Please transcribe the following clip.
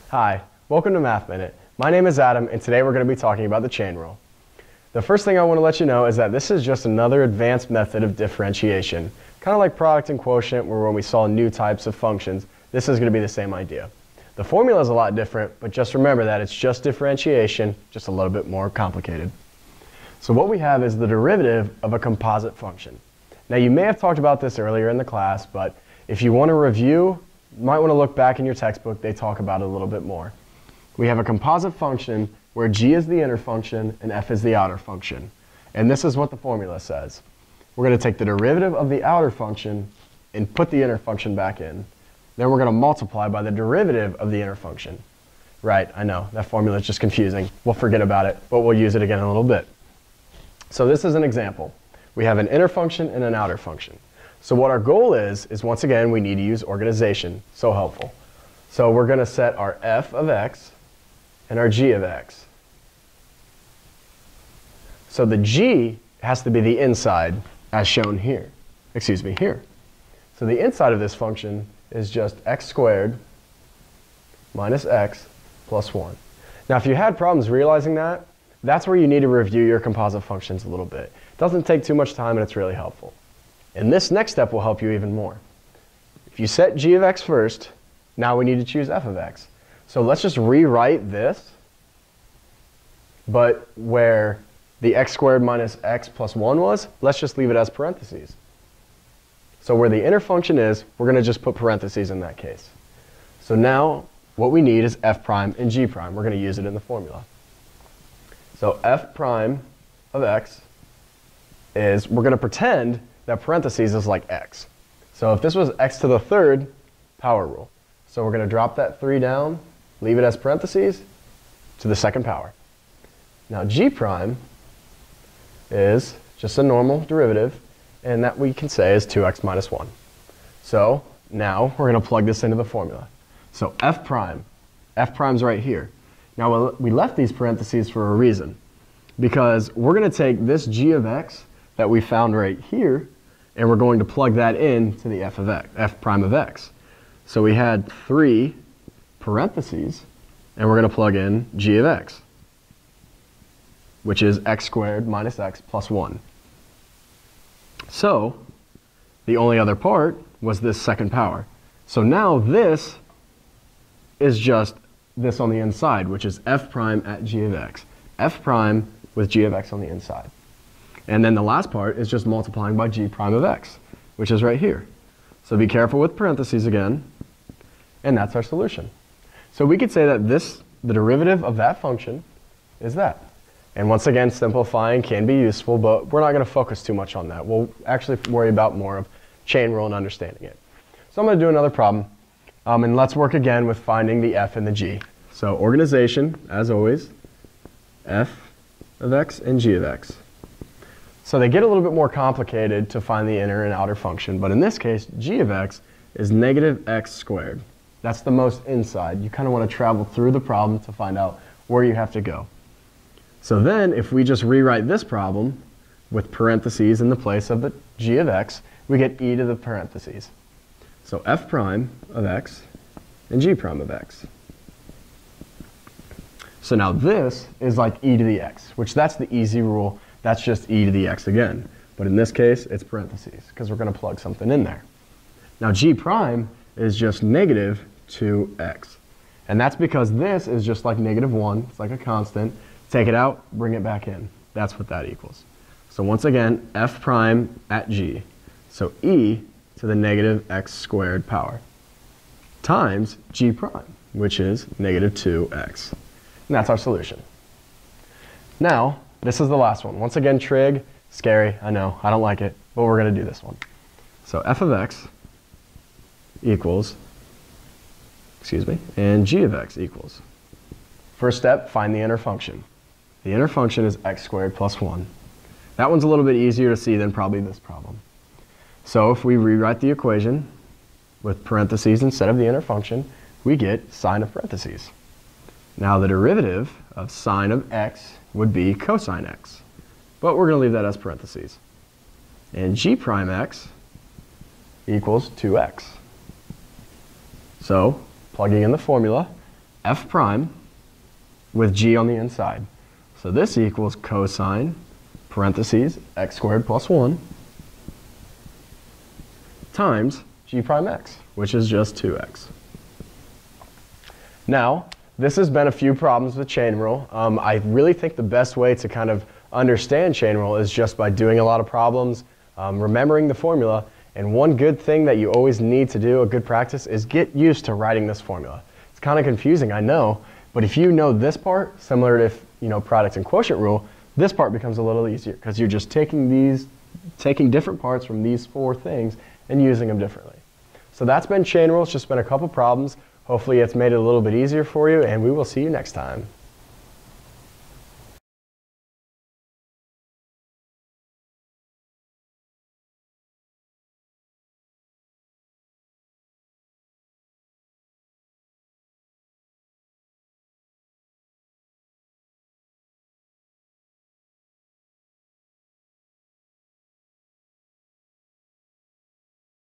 Hi, welcome to Math Minute. My name is Adam, and today we're going to be talking about the chain rule. The first thing I want to let you know is that this is just another advanced method of differentiation. Kind of like product and quotient, where when we saw new types of functions, this is going to be the same idea. The formula is a lot different, but just remember that it's just differentiation, just a little bit more complicated. So what we have is the derivative of a composite function. Now you may have talked about this earlier in the class, but if you want to review, you might want to look back in your textbook. They talk about it a little bit more. We have a composite function where g is the inner function and f is the outer function. And this is what the formula says. We're going to take the derivative of the outer function and put the inner function back in. Then we're going to multiply by the derivative of the inner function. Right, I know, that formula is just confusing. We'll forget about it, but we'll use it again in a little bit. So this is an example. We have an inner function and an outer function. So what our goal is once again, we need to use organization. So helpful. So we're going to set our f of x and our g of x. So the g has to be the inside, as shown here. Here. So the inside of this function is just x squared minus x plus 1. Now if you had problems realizing that, that's where you need to review your composite functions a little bit. It doesn't take too much time and it's really helpful. And this next step will help you even more. If you set g of x first, now we need to choose f of x. So let's just rewrite this, but where the x squared minus x plus 1 was, let's just leave it as parentheses. So where the inner function is, we're going to just put parentheses in that case. So now what we need is f prime and g prime. We're going to use it in the formula. So f prime of x is, we're going to pretend that parentheses is like x. So if this was x to the third, power rule. So we're going to drop that 3 down, leave it as parentheses, to the second power. Now g prime is just a normal derivative, and that we can say is 2x minus 1. So now we're going to plug this into the formula. So f prime's right here. Now we left these parentheses for a reason, because we're going to take this g of x that we found right here, and we're going to plug that in to the f prime of x. So we had 3 parentheses, and we're going to plug in g of x, which is x squared minus x plus 1. So the only other part was this second power. So now this is just this on the inside, which is f prime at g of x. F prime with g of x on the inside. And then the last part is just multiplying by g prime of x, which is right here. So be careful with parentheses again, and that's our solution. So we could say that the derivative of that function is that. And once again, simplifying can be useful, but we're not going to focus too much on that. We'll actually worry about more of chain rule and understanding it. So I'm going to do another problem, and let's work again with finding the f and the g. So organization, as always, f of x and g of x. So they get a little bit more complicated to find the inner and outer function, but in this case, g of x is negative x squared. That's the most inside. You kind of want to travel through the problem to find out where you have to go. So then, if we just rewrite this problem with parentheses in the place of the g of x, we get e to the parentheses. So f prime of x and g prime of x. So now this is like e to the x, which that's the easy rule. That's just e to the x again. But in this case, it's parentheses, because we're going to plug something in there. Now g prime is just negative 2x. And that's because this is just like negative 1. It's like a constant. Take it out, bring it back in. That's what that equals. So once again, f prime at g. So e to the negative x squared power times g prime, which is negative 2x. And that's our solution. Now, this is the last one. Once again, trig, scary, I know, I don't like it, but we're going to do this one. So f of x equals, and g of x equals. First step, find the inner function. The inner function is x squared plus 1. That one's a little bit easier to see than probably this problem. So if we rewrite the equation with parentheses instead of the inner function, we get sine of parentheses. Now the derivative of sine of x would be cosine x, but we're going to leave that as parentheses. And g prime x equals 2x. So plugging in the formula, f prime with g on the inside. So this equals cosine, parentheses, x squared plus 1, times g prime x, which is just 2x. Now, this has been a few problems with chain rule. I really think the best way to kind of understand chain rule is just by doing a lot of problems, remembering the formula, and one good thing that you always need to do, a good practice, is get used to writing this formula. It's kind of confusing, I know, but if you know this part, similar to if you know product and quotient rule, this part becomes a little easier because you're just taking different parts from these four things and using them differently. So that's been chain rule. It's just been a couple problems. Hopefully it's made it a little bit easier for you, and we will see you next time.